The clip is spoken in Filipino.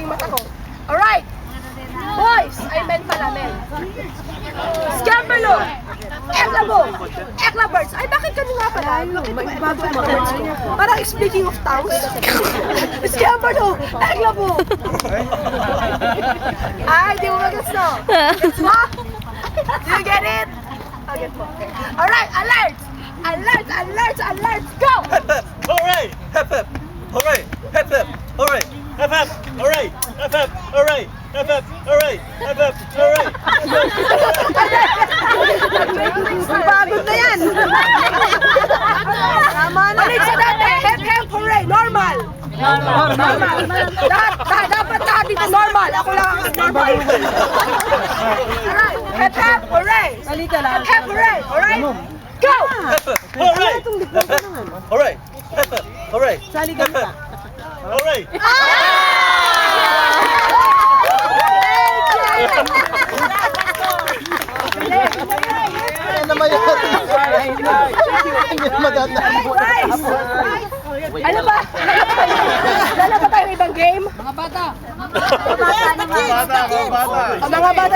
yung mata ko. Alright! Boys! I meant pala, men. Scamperlo! Eklabirds! Ay, bakit kami nga pala? Parang speaking of tongues. Scamperlo! Eklabo! Ay, di mo mag-gets no? Gets mo? Do you get it? Okay po. Alright, alert! Alert! Alert! Alert! Go! Hooray! Hep hep! Hooray! Hep hep! Hooray! Hep hep! Hooray! Hep hep! Hooray! Hep hep! Hooray! Hep hep! Hooray! Pagod na yan! Tama na! Balik sa dati! Hep hep! Hooray! Normal! Normal! Dapat lahat dito normal! Ako lang ang normal! Alright! Hep hep! Hooray! Hep hep! Hooray! Alright? Go! Hep hep! Hooray! Hep hep! Hooray! Hep hep! Hooray! Hep hep! Hooray! Ano naman yan? Hindi na madadaan. Guys! Ano ba? Wala ba tayo ibang game? Bata! Bata! Mga bata